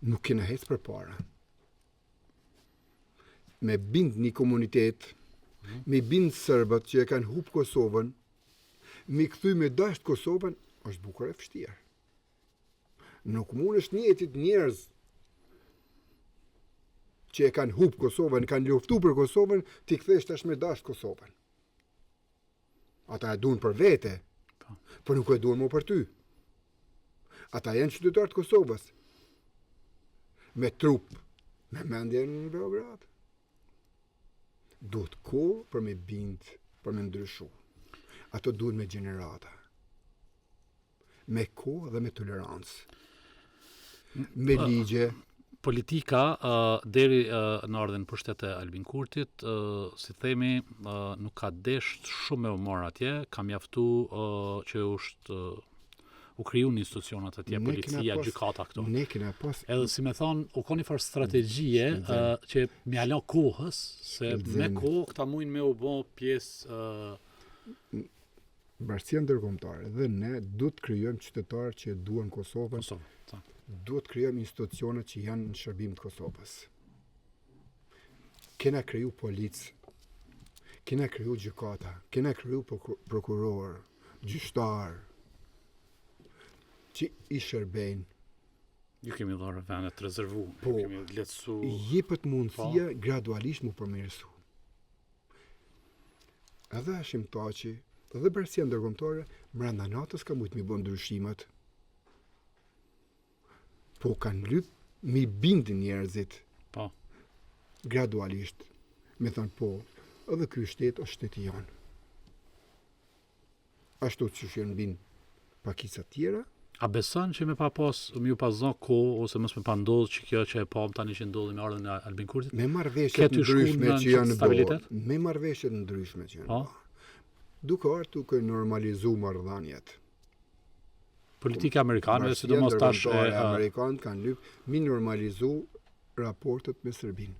nuk kena hecë për para. Me bind një komunitet, me bind sërbët që e kanë hupë Kosovën, me këthy me dasht Kosovën, është bukur e vështirë. Nuk mund është njetit njerëz që e kanë hupë Kosovën, kanë luftu për Kosovën, ti kthesh tash me dasht Kosovën. Ata e duan për vete, por nuk e duan më për ty. Ata janë qytetarë të Kosovës, me trup, me mendje në Beograd. Duhet kohë për me bind, për me ndryshu. Ato duhet me gjenerata. Me kohë dhe me tolerancë. Me ligje. Politika deri në ardhen pushtet e Albin Kurtit, si themi, nuk ka desht shumë e umor atje, ka mjaftu që u kriju një institucionat atje, policia, gjykata këto. Ne kena pas. Edhe si me thonë, u ka një farë strategjie që mjalo kohës, se me kohë këta mujnë me u bo pjesë... Bashkia ndërkombëtare dhe ne duhet të krijojmë qytetarë që duan Kosovën. Duhet të krijojmë institucione që janë në shërbim të Kosovës. Kena kriju policë, kena kriju gjykata, kena kriju prokuror, gjyqtar, që i shërbejnë. Ju kemi dhënë vendet të rezervu, kemi lehtësu. Jepet mundësia gradualisht mu përmirësu. Edhe Hashim Thaçi, dhe Bashkia ndërkombëtare, brenda natës ka mujtë mi bën ndryshimet. Po kanë lyp mi bindin njerëzit. Po. Gradualisht. Me thënë po, edhe ky shtet është shteti janë. Ashtu që janë bind pakisat tjera. A beson që me pa pas, më ju pas zon kohë, ose mos me pa ndodhë që kjo që e pam tani që ndodhi me ardhen e Albin Kurtit? Me marrëveshjet ndryshme që janë bërë. Me marrëveshjet ndryshme që janë bërë. Duke duke normalizu marrëdhëniet. Politika amerikane, sidomos tash amerikanët kanë lyp mi normalizu raportet me Serbinë.